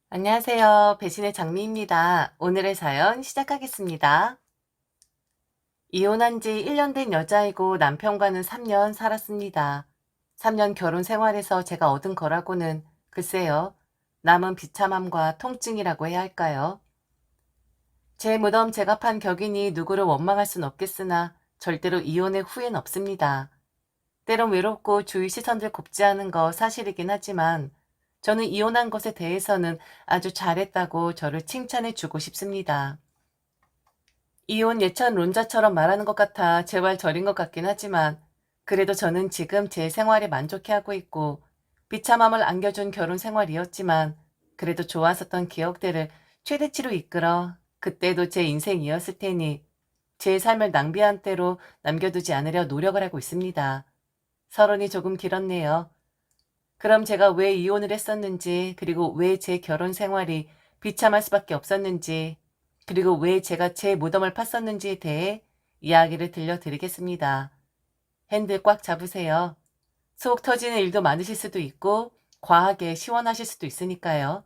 안녕하세요. 배신의 장미입니다. 오늘의 사연 시작하겠습니다. 이혼한 지 1년 된 여자이고 남편과는 3년 살았습니다. 3년 결혼 생활에서 제가 얻은 거라고는 글쎄요. 남은 비참함과 통증이라고 해야 할까요? 제 무덤 제가 판 격이니 누구를 원망할 순 없겠으나 절대로 이혼의 후회는 없습니다. 때론 외롭고 주위 시선들 곱지 않은 거 사실이긴 하지만 저는 이혼한 것에 대해서는 아주 잘했다고 저를 칭찬해 주고 싶습니다. 이혼 예찬론자처럼 말하는 것 같아 제발 저린 것 같긴 하지만 그래도 저는 지금 제 생활에 만족해하고 있고 비참함을 안겨준 결혼 생활이었지만 그래도 좋았었던 기억들을 최대치로 이끌어 그때도 제 인생이었을 테니 제 삶을 낭비한 때로 남겨두지 않으려 노력을 하고 있습니다. 서론이 조금 길었네요. 그럼 제가 왜 이혼을 했었는지, 그리고 왜 제 결혼 생활이 비참할 수밖에 없었는지, 그리고 왜 제가 제 무덤을 팠었는지에 대해 이야기를 들려드리겠습니다. 핸들 꽉 잡으세요. 속 터지는 일도 많으실 수도 있고, 과하게 시원하실 수도 있으니까요.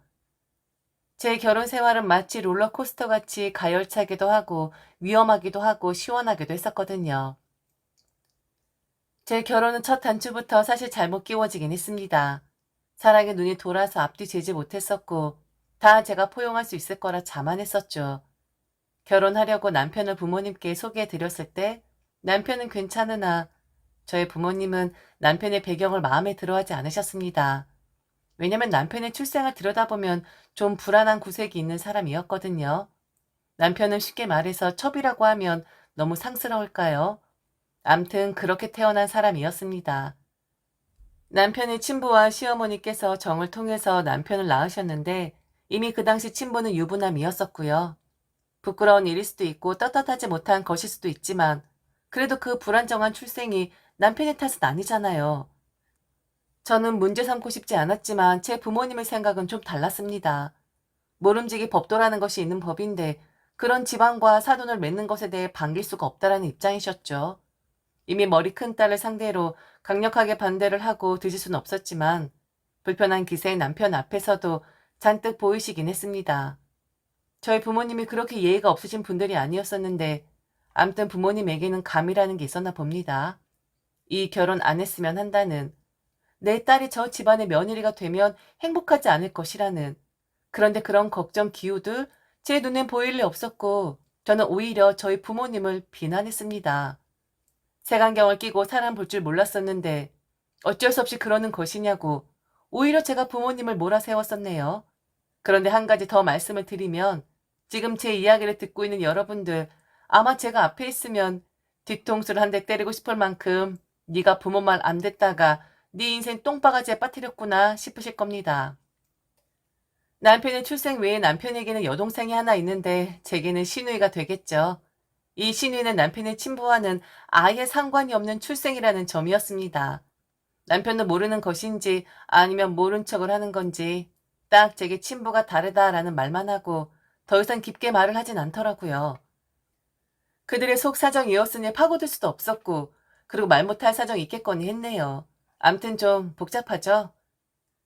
제 결혼 생활은 마치 롤러코스터 같이 가열차기도 하고, 위험하기도 하고, 시원하기도 했었거든요. 제 결혼은 첫 단추부터 사실 잘못 끼워지긴 했습니다. 사랑의 눈이 돌아서 앞뒤 재지 못했었고 다 제가 포용할 수 있을 거라 자만했었죠. 결혼하려고 남편을 부모님께 소개해드렸을 때 남편은 괜찮으나 저의 부모님은 남편의 배경을 마음에 들어하지 않으셨습니다. 왜냐면 남편의 출생을 들여다보면 좀 불안한 구색이 있는 사람이었거든요. 남편은 쉽게 말해서 첩이라고 하면 너무 상스러울까요? 암튼 그렇게 태어난 사람이었습니다. 남편의 친부와 시어머니께서 정을 통해서 남편을 낳으셨는데 이미 그 당시 친부는 유부남이었었고요. 부끄러운 일일 수도 있고 떳떳하지 못한 것일 수도 있지만 그래도 그 불안정한 출생이 남편의 탓은 아니잖아요. 저는 문제 삼고 싶지 않았지만 제 부모님의 생각은 좀 달랐습니다. 모름지기 법도라는 것이 있는 법인데 그런 집안과 사돈을 맺는 것에 대해 반길 수가 없다라는 입장이셨죠. 이미 머리 큰 딸을 상대로 강력하게 반대를 하고 드실 수는 없었지만 불편한 기세의 남편 앞에서도 잔뜩 보이시긴 했습니다. 저희 부모님이 그렇게 예의가 없으신 분들이 아니었었는데 암튼 부모님에게는 감이라는 게 있었나 봅니다. 이 결혼 안 했으면 한다는, 내 딸이 저 집안의 며느리가 되면 행복하지 않을 것이라는, 그런데 그런 걱정 기우들 제 눈엔 보일 리 없었고 저는 오히려 저희 부모님을 비난했습니다. 색안경을 끼고 사람 볼 줄 몰랐었는데 어쩔 수 없이 그러는 것이냐고 오히려 제가 부모님을 몰아세웠었네요. 그런데 한 가지 더 말씀을 드리면 지금 제 이야기를 듣고 있는 여러분들 아마 제가 앞에 있으면 뒤통수를 한 대 때리고 싶을 만큼 네가 부모 말 안 듣다가 네 인생 똥바가지에 빠뜨렸구나 싶으실 겁니다. 남편의 출생 외에 남편에게는 여동생이 하나 있는데 제게는 시누이가 되겠죠. 이 시누이는 남편의 친부와는 아예 상관이 없는 출생이라는 점이었습니다. 남편도 모르는 것인지 아니면 모른 척을 하는 건지 딱 제게 친부가 다르다라는 말만 하고 더 이상 깊게 말을 하진 않더라고요. 그들의 속 사정이었으니 파고들 수도 없었고 그리고 말 못할 사정이 있겠거니 했네요. 암튼 좀 복잡하죠?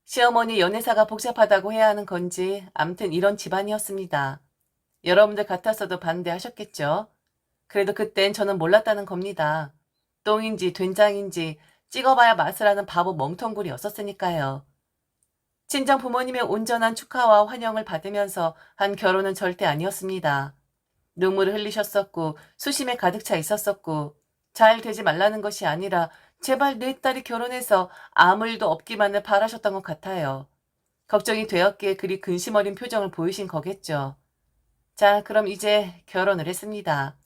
시어머니 연애사가 복잡하다고 해야 하는 건지 암튼 이런 집안이었습니다. 여러분들 같았어도 반대하셨겠죠? 그래도 그땐 저는 몰랐다는 겁니다. 똥인지 된장인지 찍어봐야 맛을 아는 바보 멍텅구리였었으니까요. 친정 부모님의 온전한 축하와 환영을 받으면서 한 결혼은 절대 아니었습니다. 눈물을 흘리셨었고 수심에 가득 차 있었었고 잘 되지 말라는 것이 아니라 제발 내 딸이 결혼해서 아무 일도 없기만을 바라셨던 것 같아요. 걱정이 되었기에 그리 근심 어린 표정을 보이신 거겠죠. 자, 그럼 이제 결혼을 했습니다.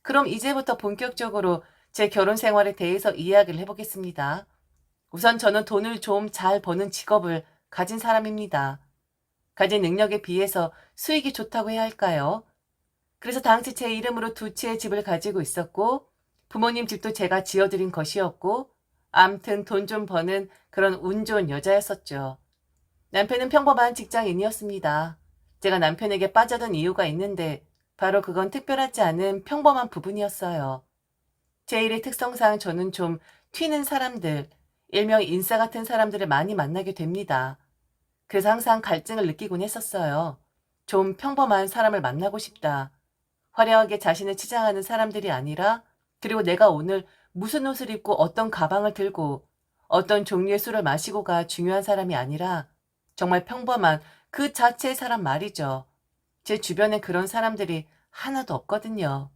그럼 이제부터 본격적으로 제 결혼 생활에 대해서 이야기를 해보겠습니다. 우선 저는 돈을 좀 잘 버는 직업을 가진 사람입니다. 가진 능력에 비해서 수익이 좋다고 해야 할까요? 그래서 당시 제 이름으로 두 채의 집을 가지고 있었고 부모님 집도 제가 지어드린 것이었고 암튼 돈 좀 버는 그런 운 좋은 여자였었죠. 남편은 평범한 직장인이었습니다. 제가 남편에게 빠져든 이유가 있는데 바로 그건 특별하지 않은 평범한 부분이었어요. 제 일의 특성상 저는 좀 튀는 사람들, 일명 인싸 같은 사람들을 많이 만나게 됩니다. 그래서 항상 갈증을 느끼곤 했었어요. 좀 평범한 사람을 만나고 싶다. 화려하게 자신을 치장하는 사람들이 아니라, 그리고 내가 오늘 무슨 옷을 입고 어떤 가방을 들고 어떤 종류의 술을 마시고가 중요한 사람이 아니라 정말 평범한 그 자체의 사람 말이죠. 제 주변에 그런 사람들이 하나도 없거든요.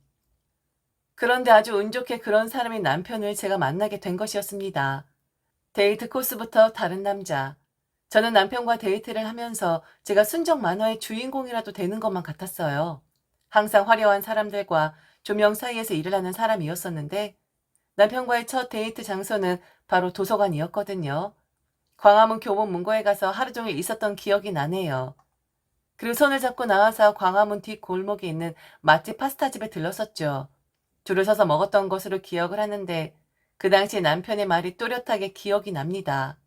그런데 아주 운 좋게 그런 사람인 남편을 제가 만나게 된 것이었습니다. 데이트 코스부터 다른 남자. 저는 남편과 데이트를 하면서 제가 순정 만화의 주인공이라도 되는 것만 같았어요. 항상 화려한 사람들과 조명 사이에서 일을 하는 사람이었었는데 남편과의 첫 데이트 장소는 바로 도서관이었거든요. 광화문 교보문고에 가서 하루 종일 있었던 기억이 나네요. 그리고 손을 잡고 나와서 광화문 뒷골목에 있는 맛집 파스타집에 들렀었죠. 줄을 서서 먹었던 것으로 기억을 하는데 그 당시 남편의 말이 또렷하게 기억이 납니다.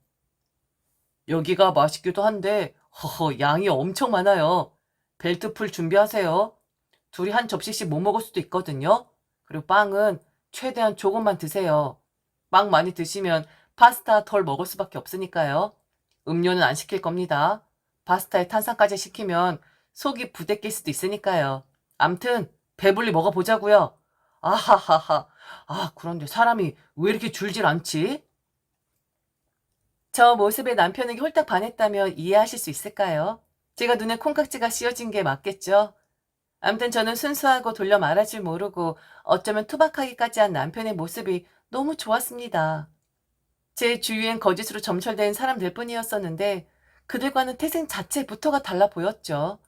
여기가 맛있기도 한데 허허 양이 엄청 많아요. 벨트풀 준비하세요. 둘이 한 접시씩 못 먹을 수도 있거든요. 그리고 빵은 최대한 조금만 드세요. 빵 많이 드시면 파스타 덜 먹을 수밖에 없으니까요. 음료는 안 시킬 겁니다. 파스타에 탄산까지 시키면 속이 부대낄 수도 있으니까요. 암튼 배불리 먹어보자고요. 아하하하. 아, 그런데 사람이 왜 이렇게 줄질 않지? 저 모습에 남편에게 홀딱 반했다면 이해하실 수 있을까요? 제가 눈에 콩깍지가 씌어진 게 맞겠죠? 암튼 저는 순수하고 돌려 말할 줄 모르고 어쩌면 투박하기까지 한 남편의 모습이 너무 좋았습니다. 제 주위엔 거짓으로 점철된 사람들 뿐이었었는데 그들과는 태생 자체부터가 달라 보였죠.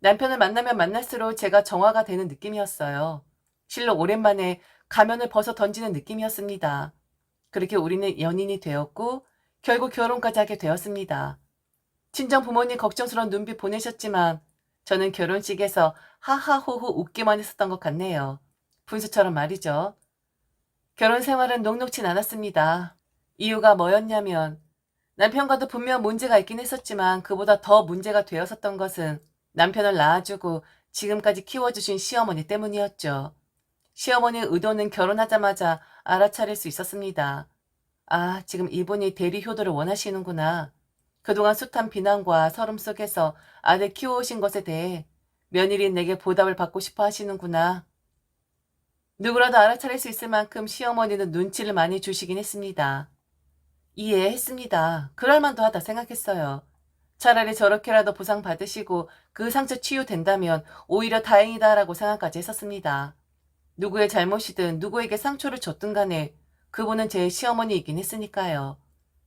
남편을 만나면 만날수록 제가 정화가 되는 느낌이었어요. 실로 오랜만에 가면을 벗어 던지는 느낌이었습니다. 그렇게 우리는 연인이 되었고 결국 결혼까지 하게 되었습니다. 친정 부모님 걱정스러운 눈빛 보내셨지만 저는 결혼식에서 하하호호 웃기만 했었던 것 같네요. 분수처럼 말이죠. 결혼 생활은 녹록진 않았습니다. 이유가 뭐였냐면 남편과도 분명 문제가 있긴 했었지만 그보다 더 문제가 되었었던 것은 남편을 낳아주고 지금까지 키워주신 시어머니 때문이었죠. 시어머니의 의도는 결혼하자마자 알아차릴 수 있었습니다. 아, 지금 이분이 대리 효도를 원하시는구나. 그동안 숱한 비난과 서름 속에서 아들 키워오신 것에 대해 며느리인 내게 보답을 받고 싶어 하시는구나. 누구라도 알아차릴 수 있을 만큼 시어머니는 눈치를 많이 주시긴 했습니다. 이해했습니다. 그럴만도 하다 생각했어요. 차라리 저렇게라도 보상받으시고 그 상처 치유된다면 오히려 다행이다라고 생각까지 했었습니다. 누구의 잘못이든 누구에게 상처를 줬든 간에 그분은 제 시어머니이긴 했으니까요.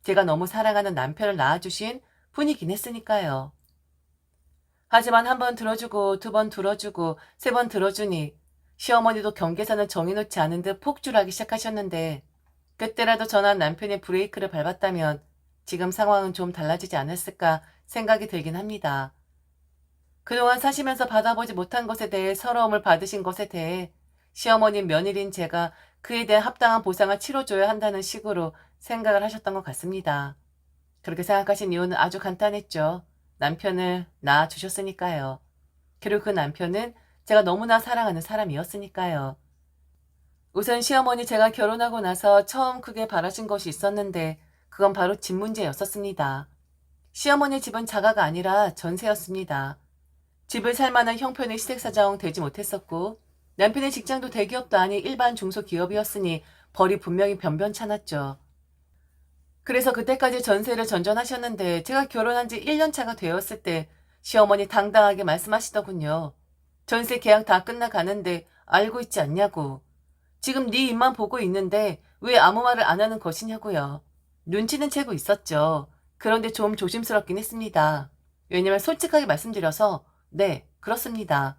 제가 너무 사랑하는 남편을 낳아주신 분이긴 했으니까요. 하지만 한 번 들어주고 두 번 들어주고 세 번 들어주니 시어머니도 경계선을 정해놓지 않은 듯 폭주하기 시작하셨는데 그때라도 저나 남편의 브레이크를 밟았다면 지금 상황은 좀 달라지지 않았을까 생각이 들긴 합니다. 그동안 사시면서 받아보지 못한 것에 대해 서러움을 받으신 것에 대해 시어머님 며느리인 제가 그에 대한 합당한 보상을 치러줘야 한다는 식으로 생각을 하셨던 것 같습니다. 그렇게 생각하신 이유는 아주 간단했죠. 남편을 낳아주셨으니까요. 그리고 그 남편은 제가 너무나 사랑하는 사람이었으니까요. 우선 시어머니 제가 결혼하고 나서 처음 크게 바라신 것이 있었는데 그건 바로 집 문제였었습니다. 시어머니 집은 자가가 아니라 전세였습니다. 집을 살 만한 형편의 시댁사정 되지 못했었고 남편의 직장도 대기업도 아닌 일반 중소기업이었으니 벌이 분명히 변변찮았죠. 그래서 그때까지 전세를 전전하셨는데 제가 결혼한 지 1년 차가 되었을 때 시어머니 당당하게 말씀하시더군요. 전세 계약 다 끝나가는데 알고 있지 않냐고. 지금 네 입만 보고 있는데 왜 아무 말을 안 하는 것이냐고요. 눈치는 채고 있었죠. 그런데 좀 조심스럽긴 했습니다. 왜냐면 솔직하게 말씀드려서 네, 그렇습니다.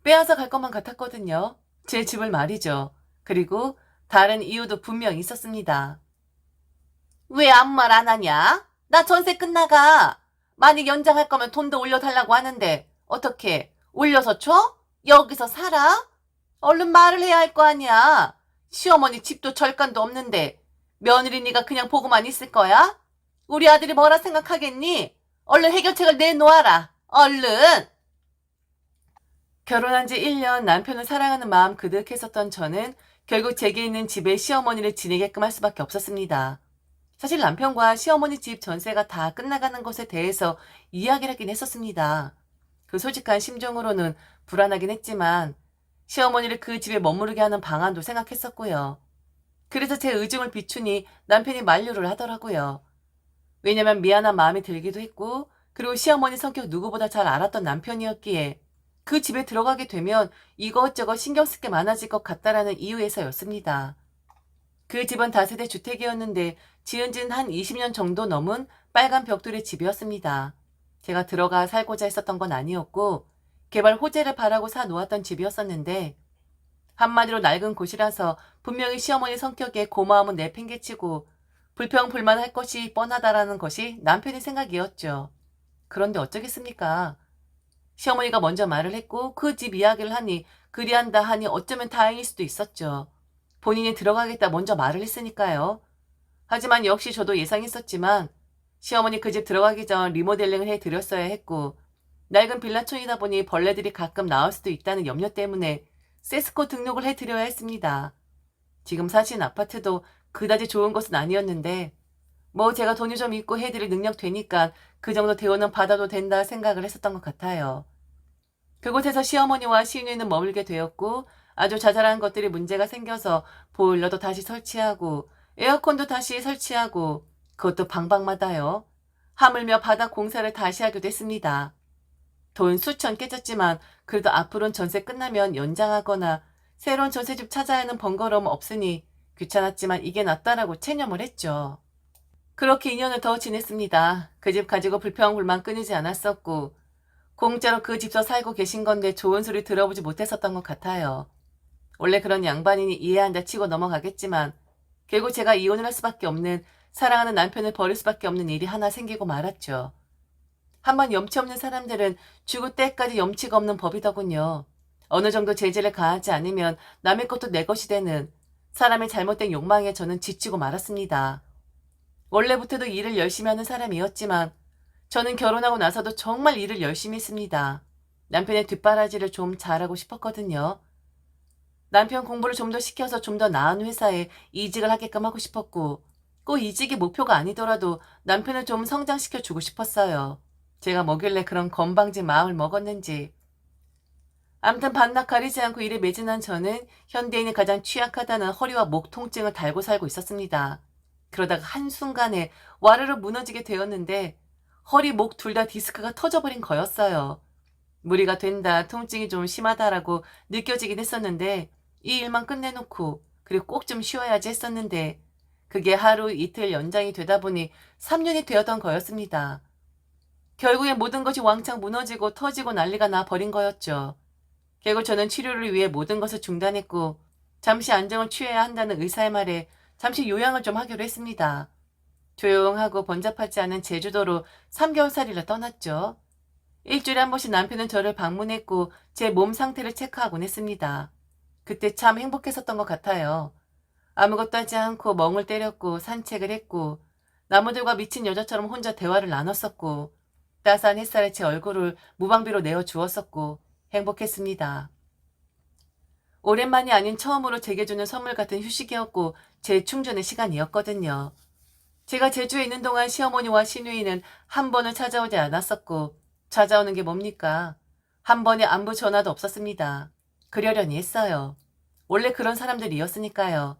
빼앗아 갈 것만 같았거든요. 제 집을 말이죠. 그리고 다른 이유도 분명 있었습니다. 왜 아무 말 안 하냐? 나 전세 끝나가. 만약 연장할 거면 돈도 올려달라고 하는데 어떻게 올려서 줘? 여기서 살아? 얼른 말을 해야 할 거 아니야. 시어머니 집도 절간도 없는데 며느리 네가 그냥 보고만 있을 거야? 우리 아들이 뭐라 생각하겠니? 얼른 해결책을 내놓아라. 얼른. 결혼한 지 1년 남편을 사랑하는 마음 그득했었던 저는 결국 제게 있는 집에 시어머니를 지내게끔 할 수밖에 없었습니다. 사실 남편과 시어머니 집 전세가 다 끝나가는 것에 대해서 이야기를 하긴 했었습니다. 그 솔직한 심정으로는 불안하긴 했지만 시어머니를 그 집에 머무르게 하는 방안도 생각했었고요. 그래서 제 의중을 비추니 남편이 만류를 하더라고요. 왜냐면 미안한 마음이 들기도 했고, 그리고 시어머니 성격 누구보다 잘 알았던 남편이었기에 그 집에 들어가게 되면 이것저것 신경 쓸 게 많아질 것 같다라는 이유에서였습니다. 그 집은 다세대 주택이었는데 지은 지는 한 20년 정도 넘은 빨간 벽돌의 집이었습니다. 제가 들어가 살고자 했었던 건 아니었고 개발 호재를 바라고 사 놓았던 집이었었는데 한마디로 낡은 곳이라서 분명히 시어머니 성격에 고마움은 내팽개치고 불평불만할 것이 뻔하다라는 것이 남편의 생각이었죠. 그런데 어쩌겠습니까? 시어머니가 먼저 말을 했고 그 집 이야기를 하니 그리한다 하니 어쩌면 다행일 수도 있었죠. 본인이 들어가겠다 먼저 말을 했으니까요. 하지만 역시 저도 예상했었지만 시어머니 그 집 들어가기 전 리모델링을 해드렸어야 했고 낡은 빌라촌이다 보니 벌레들이 가끔 나올 수도 있다는 염려 때문에 세스코 등록을 해드려야 했습니다. 지금 사신 아파트도 그다지 좋은 것은 아니었는데 뭐 제가 돈이 좀 있고 해드릴 능력 되니까 그 정도 대우는 받아도 된다 생각을 했었던 것 같아요. 그곳에서 시어머니와 시누이는 머물게 되었고 아주 자잘한 것들이 문제가 생겨서 보일러도 다시 설치하고 에어컨도 다시 설치하고 그것도 방방마다요. 하물며 바닥 공사를 다시 하기도 했습니다. 돈 수천 깨졌지만 그래도 앞으로는 전세 끝나면 연장하거나 새로운 전세집 찾아야 하는 번거로움 없으니 귀찮았지만 이게 낫다라고 체념을 했죠. 그렇게 2년을 더 지냈습니다. 그 집 가지고 불평불만 끊이지 않았었고 공짜로 그 집서 살고 계신 건데 좋은 소리 들어보지 못했었던 것 같아요. 원래 그런 양반이니 이해한다 치고 넘어가겠지만 결국 제가 이혼을 할 수밖에 없는 사랑하는 남편을 버릴 수밖에 없는 일이 하나 생기고 말았죠. 한번 염치 없는 사람들은 죽을 때까지 염치가 없는 법이더군요. 어느 정도 제재를 가하지 않으면 남의 것도 내 것이 되는 사람의 잘못된 욕망에 저는 지치고 말았습니다. 원래부터도 일을 열심히 하는 사람이었지만 저는 결혼하고 나서도 정말 일을 열심히 했습니다. 남편의 뒷바라지를 좀 잘하고 싶었거든요. 남편 공부를 좀 더 시켜서 좀 더 나은 회사에 이직을 하게끔 하고 싶었고 꼭 이직이 목표가 아니더라도 남편을 좀 성장시켜주고 싶었어요. 제가 뭐길래 그런 건방진 마음을 먹었는지. 암튼 반납 가리지 않고 일에 매진한 저는 현대인이 가장 취약하다는 허리와 목 통증을 달고 살고 있었습니다. 그러다가 한순간에 와르르 무너지게 되었는데 허리, 목 둘 다 디스크가 터져버린 거였어요. 무리가 된다, 통증이 좀 심하다라고 느껴지긴 했었는데 이 일만 끝내놓고 그리고 꼭 좀 쉬어야지 했었는데 그게 하루 이틀 연장이 되다 보니 3년이 되었던 거였습니다. 결국엔 모든 것이 왕창 무너지고 터지고 난리가 나 버린 거였죠. 결국 저는 치료를 위해 모든 것을 중단했고 잠시 안정을 취해야 한다는 의사의 말에 잠시 요양을 좀 하기로 했습니다. 조용하고 번잡하지 않은 제주도로 3개월살이를 떠났죠. 일주일에 한 번씩 남편은 저를 방문했고 제 몸 상태를 체크하곤 했습니다. 그때 참 행복했었던 것 같아요. 아무것도 하지 않고 멍을 때렸고 산책을 했고 나무들과 미친 여자처럼 혼자 대화를 나눴었고 따스한 햇살에 제 얼굴을 무방비로 내어주었었고 행복했습니다. 오랜만이 아닌 처음으로 제게 주는 선물 같은 휴식이었고 재충전의 시간이었거든요. 제가 제주에 있는 동안 시어머니와 시누이는 한 번을 찾아오지 않았었고 찾아오는 게 뭡니까? 한 번의 안부 전화도 없었습니다. 그러려니 했어요. 원래 그런 사람들이었으니까요.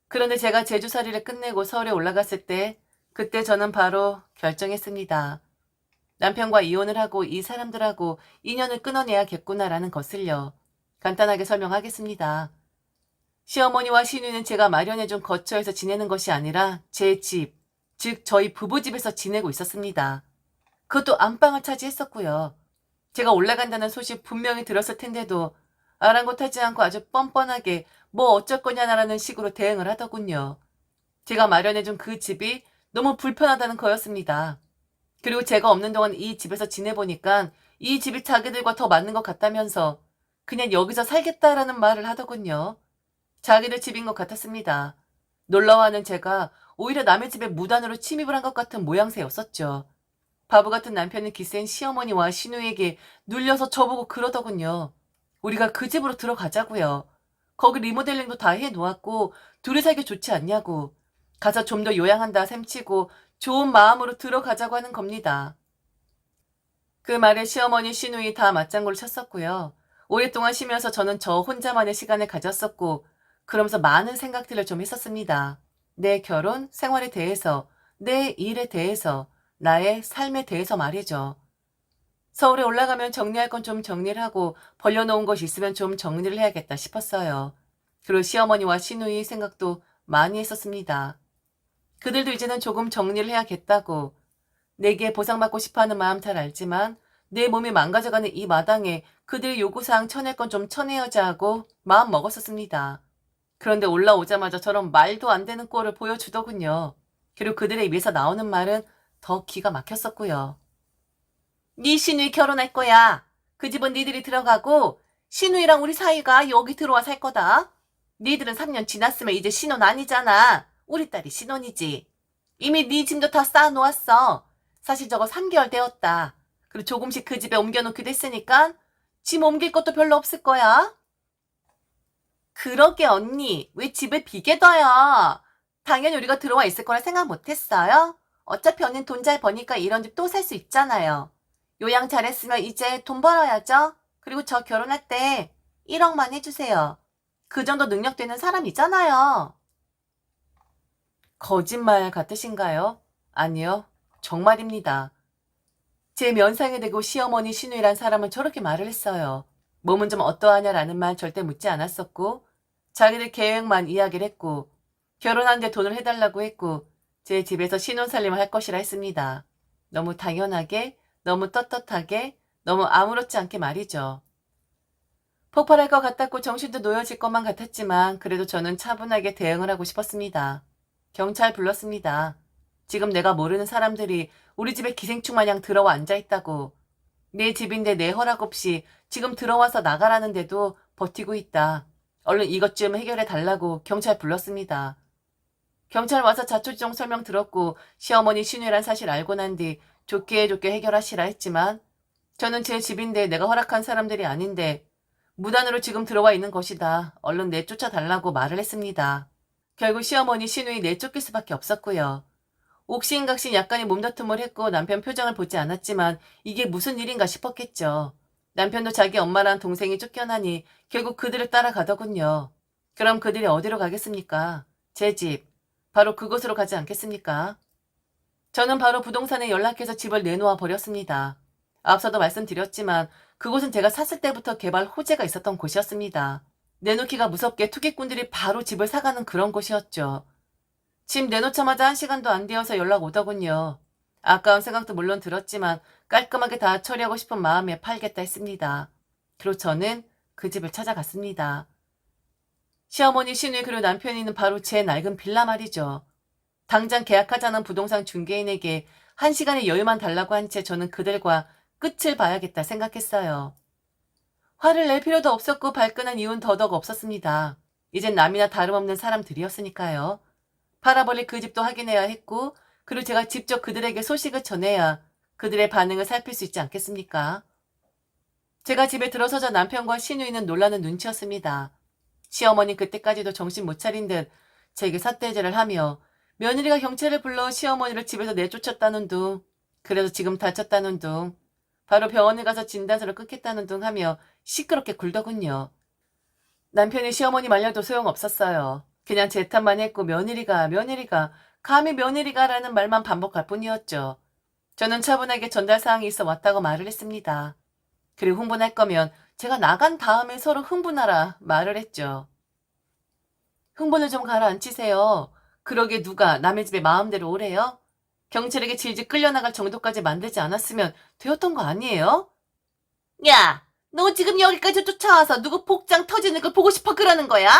그런데 제가 제주살이를 끝내고 서울에 올라갔을 때 그때 저는 바로 결정했습니다. 남편과 이혼을 하고 이 사람들하고 인연을 끊어내야겠구나라는 것을요. 간단하게 설명하겠습니다. 시어머니와 시누이는 제가 마련해준 거처에서 지내는 것이 아니라 제 집, 즉 저희 부부집에서 지내고 있었습니다. 그것도 안방을 차지했었고요. 제가 올라간다는 소식 분명히 들었을 텐데도 아랑곳하지 않고 아주 뻔뻔하게 뭐 어쩔 거냐라는 식으로 대응을 하더군요. 제가 마련해준 그 집이 너무 불편하다는 거였습니다. 그리고 제가 없는 동안 이 집에서 지내보니까 이 집이 자기들과 더 맞는 것 같다면서 그냥 여기서 살겠다라는 말을 하더군요. 자기들 집인 것 같았습니다. 놀라워하는 제가 오히려 남의 집에 무단으로 침입을 한 것 같은 모양새였었죠. 바보 같은 남편은 기센 시어머니와 시누에게 눌려서 저보고 그러더군요. 우리가 그 집으로 들어가자고요. 거기 리모델링도 다 해놓았고 둘이 살기 좋지 않냐고. 가서 좀 더 요양한다 셈치고 좋은 마음으로 들어가자고 하는 겁니다. 그 말에 시어머니 시누이 다 맞장구를 쳤었고요. 오랫동안 쉬면서 저는 저 혼자만의 시간을 가졌었고 그러면서 많은 생각들을 좀 했었습니다. 내 결혼, 생활에 대해서, 내 일에 대해서, 나의 삶에 대해서 말이죠. 서울에 올라가면 정리할 건 좀 정리를 하고 벌려놓은 것이 있으면 좀 정리를 해야겠다 싶었어요. 그리고 시어머니와 시누이 생각도 많이 했었습니다. 그들도 이제는 조금 정리를 해야겠다고 내게 보상받고 싶어하는 마음 잘 알지만 내 몸이 망가져가는 이 마당에 그들의 요구사항 쳐낼 건 좀 쳐내야지 하고 마음 먹었었습니다. 그런데 올라오자마자 저런 말도 안 되는 꼴을 보여주더군요. 그리고 그들의 입에서 나오는 말은 더 기가 막혔었고요. 네 시누이 결혼할 거야. 그 집은 니들이 들어가고 시누이랑 우리 사이가 여기 들어와 살 거다. 니들은 3년 지났으면 이제 신혼 아니잖아. 우리 딸이 신혼이지. 이미 네 짐도 다 쌓아놓았어. 사실 저거 3개월 되었다. 그리고 조금씩 그 집에 옮겨놓기도 했으니까 짐 옮길 것도 별로 없을 거야. 그러게 언니. 왜 집을 비게 둬요? 당연히 우리가 들어와 있을 거라 생각 못했어요? 어차피 언니는 돈 잘 버니까 이런 집 또 살 수 있잖아요. 요양 잘했으면 이제 돈 벌어야죠. 그리고 저 결혼할 때 1억만 해주세요. 그 정도 능력 되는 사람이잖아요. 거짓말 같으신가요? 아니요. 정말입니다. 제 면상에 대고 시어머니 시누이란 사람은 저렇게 말을 했어요. 몸은 좀 어떠하냐라는 말 절대 묻지 않았었고 자기들 계획만 이야기를 했고 결혼하는데 돈을 해달라고 했고 제 집에서 신혼살림을 할 것이라 했습니다. 너무 당연하게, 너무 떳떳하게, 너무 아무렇지 않게 말이죠. 폭발할 것 같았고 정신도 놓여질 것만 같았지만 그래도 저는 차분하게 대응을 하고 싶었습니다. 경찰 불렀습니다. 지금 내가 모르는 사람들이 우리 집에 기생충 마냥 들어와 앉아있다고. 내 집인데 내 허락 없이 지금 들어와서 나가라는데도 버티고 있다. 얼른 이것 좀 해결해 달라고 경찰 불렀습니다. 경찰 와서 자초지종 설명 들었고 시어머니 신우란 사실 알고 난 뒤 좋게 좋게 해결하시라 했지만 저는 제 집인데 내가 허락한 사람들이 아닌데 무단으로 지금 들어와 있는 것이다. 얼른 내쫓아 달라고 말을 했습니다. 결국 시어머니 시누이 내쫓길 수밖에 없었고요. 옥신각신 약간의 몸다툼을 했고 남편 표정을 보지 않았지만 이게 무슨 일인가 싶었겠죠. 남편도 자기 엄마랑 동생이 쫓겨나니 결국 그들을 따라가더군요. 그럼 그들이 어디로 가겠습니까? 제 집. 바로 그곳으로 가지 않겠습니까? 저는 바로 부동산에 연락해서 집을 내놓아 버렸습니다. 앞서도 말씀드렸지만 그곳은 제가 샀을 때부터 개발 호재가 있었던 곳이었습니다. 내놓기가 무섭게 투기꾼들이 바로 집을 사가는 그런 곳이었죠. 집 내놓자마자 1시간도 안 되어서 연락 오더군요. 아까운 생각도 물론 들었지만 깔끔하게 다 처리하고 싶은 마음에 팔겠다 했습니다. 그리고 저는 그 집을 찾아갔습니다. 시어머니 시누이 그리고 남편이는 바로 제 낡은 빌라 말이죠. 당장 계약하자는 부동산 중개인에게 1시간의 여유만 달라고 한 채 저는 그들과 끝을 봐야겠다 생각했어요. 화를 낼 필요도 없었고 발끈한 이유는 더더욱 없었습니다. 이젠 남이나 다름없는 사람들이었으니까요. 팔아버릴 그 집도 확인해야 했고 그리고 제가 직접 그들에게 소식을 전해야 그들의 반응을 살필 수 있지 않겠습니까? 제가 집에 들어서자 남편과 시누이는 놀라는 눈치였습니다. 시어머니 그때까지도 정신 못 차린 듯 제게 삿대질을 하며 며느리가 경찰을 불러 시어머니를 집에서 내쫓았다는 둥, 그래서 지금 다쳤다는 둥, 바로 병원에 가서 진단서를 끊겠다는 둥 하며 시끄럽게 굴더군요. 남편이 시어머니 말려도 소용없었어요. 그냥 제 탓만 했고 며느리가 감히 며느리가라는 말만 반복할 뿐이었죠. 저는 차분하게 전달사항이 있어 왔다고 말을 했습니다. 그리고 흥분할 거면 제가 나간 다음에 서로 흥분하라 말을 했죠. 흥분을 좀 가라앉히세요. 그러게 누가 남의 집에 마음대로 오래요? 경찰에게 질질 끌려나갈 정도까지 만들지 않았으면 되었던 거 아니에요? 야, 너 지금 여기까지 쫓아와서 누구 복장 터지는 걸 보고 싶어 그러는 거야?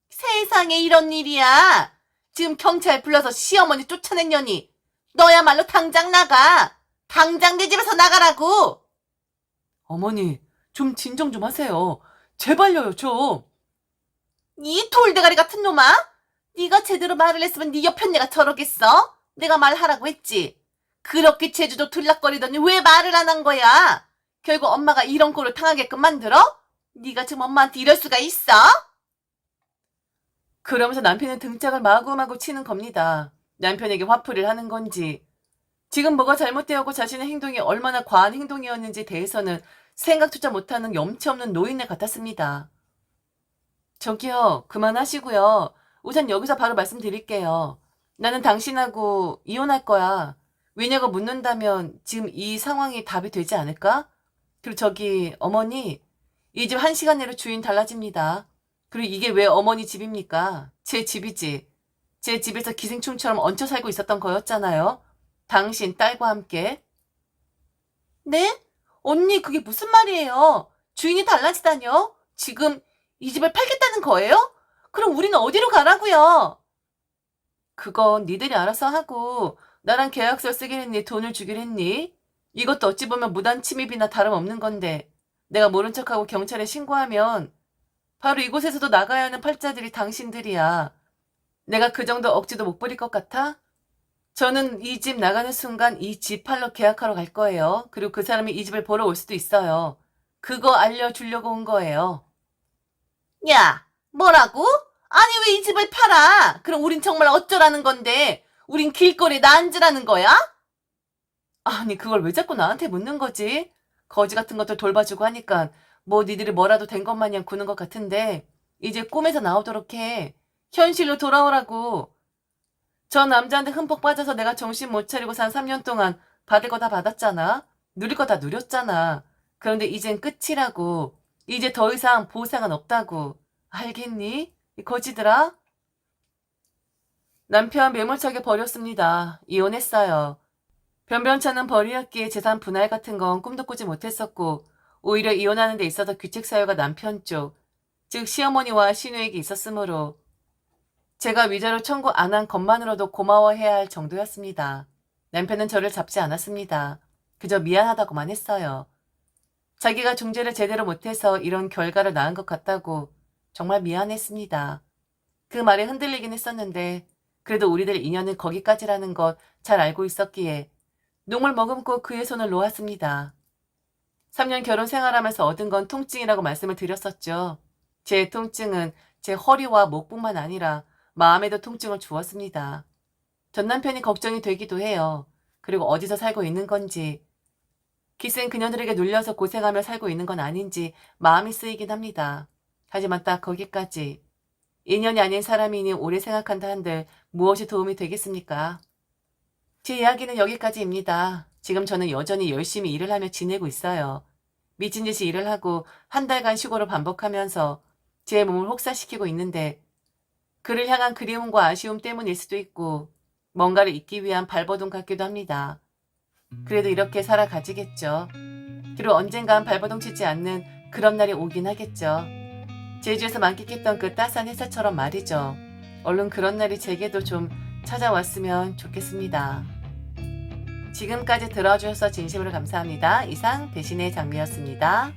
세상에 이런 일이야. 지금 경찰 불러서 시어머니 쫓아냈냐니. 너야말로 당장 나가. 당장 내 집에서 나가라고. 어머니, 좀 진정 좀 하세요. 제발요, 좀. 이 돌대가리 같은 놈아. 네가 제대로 말을 했으면 네 옆에 내가 저러겠어? 내가 말하라고 했지. 그렇게 제주도 들락거리더니 왜 말을 안 한 거야? 결국 엄마가 이런 꼴을 당하게끔 만들어? 네가 지금 엄마한테 이럴 수가 있어? 그러면서 남편의 등짝을 마구마구 치는 겁니다. 남편에게 화풀이를 하는 건지, 지금 뭐가 잘못되었고 자신의 행동이 얼마나 과한 행동이었는지 대해서는 생각조차 못하는 염치 없는 노인네 같았습니다. 저기요, 그만하시고요. 우선 여기서 바로 말씀드릴게요. 나는 당신하고 이혼할 거야. 왜냐고 묻는다면 지금 이 상황이 답이 되지 않을까? 그리고 저기, 어머니, 이 집 1시간 내로 주인 달라집니다. 그리고 이게 왜 어머니 집입니까? 제 집이지. 제 집에서 기생충처럼 얹혀 살고 있었던 거였잖아요. 당신 딸과 함께. 네? 언니, 그게 무슨 말이에요? 주인이 달라지다뇨? 지금 이 집을 팔겠다는 거예요? 그럼 우리는 어디로 가라고요? 그건 니들이 알아서 하고 나랑 계약서 쓰기로 했니? 돈을 주기로 했니? 이것도 어찌 보면 무단 침입이나 다름없는 건데 내가 모른 척하고 경찰에 신고하면 바로 이곳에서도 나가야 하는 팔자들이 당신들이야. 내가 그 정도 억지도 못 부릴 것 같아? 저는 이 집 나가는 순간 이 집 팔러 계약하러 갈 거예요. 그리고 그 사람이 이 집을 보러 올 수도 있어요. 그거 알려주려고 온 거예요. 야, 뭐라고? 아니, 왜 이 집을 팔아? 그럼 우린 정말 어쩌라는 건데? 우린 길거리에 나앉으라는 거야? 아니, 그걸 왜 자꾸 나한테 묻는 거지? 거지 같은 것들 돌봐주고 하니까 뭐 니들이 뭐라도 된 것 마냥 구는 것 같은데 이제 꿈에서 나오도록 해. 현실로 돌아오라고. 저 남자한테 흠뻑 빠져서 내가 정신 못 차리고 산 3년 동안 받을 거 다 받았잖아. 누릴 거 다 누렸잖아. 그런데 이젠 끝이라고. 이제 더 이상 보상은 없다고. 알겠니? 이 거지들아? 남편 매몰차게 버렸습니다. 이혼했어요. 변변찮은 벌이였기에 재산 분할 같은 건 꿈도 꾸지 못했었고 오히려 이혼하는 데 있어서 규칙 사유가 남편 쪽, 즉 시어머니와 시누에게 있었으므로 제가 위자료 청구 안 한 것만으로도 고마워해야 할 정도였습니다. 남편은 저를 잡지 않았습니다. 그저 미안하다고만 했어요. 자기가 중재를 제대로 못해서 이런 결과를 낳은 것 같다고 정말 미안했습니다. 그 말에 흔들리긴 했었는데 그래도 우리들 인연은 거기까지라는 것 잘 알고 있었기에 눈물 머금고 그의 손을 놓았습니다. 3년 결혼 생활하면서 얻은 건 통증이라고 말씀을 드렸었죠. 제 통증은 제 허리와 목뿐만 아니라 마음에도 통증을 주었습니다. 전 남편이 걱정이 되기도 해요. 그리고 어디서 살고 있는 건지, 기센 그녀들에게 눌려서 고생하며 살고 있는 건 아닌지 마음이 쓰이긴 합니다. 하지만 딱 거기까지. 인연이 아닌 사람이니 오래 생각한다 한들 무엇이 도움이 되겠습니까? 제 이야기는 여기까지입니다. 지금 저는 여전히 열심히 일을 하며 지내고 있어요. 미친 듯이 일을 하고 한 달간 휴고를 반복하면서 제 몸을 혹사시키고 있는데 그를 향한 그리움과 아쉬움 때문일 수도 있고 뭔가를 잊기 위한 발버둥 같기도 합니다. 그래도 이렇게 살아가지겠죠. 그리고 언젠간 발버둥 치지 않는 그런 날이 오긴 하겠죠. 제주에서 만끽했던 그 따스한 햇살처럼 말이죠. 얼른 그런 날이 제게도 좀 찾아왔으면 좋겠습니다. 지금까지 들어주셔서 진심으로 감사합니다. 이상 배신의 장미였습니다.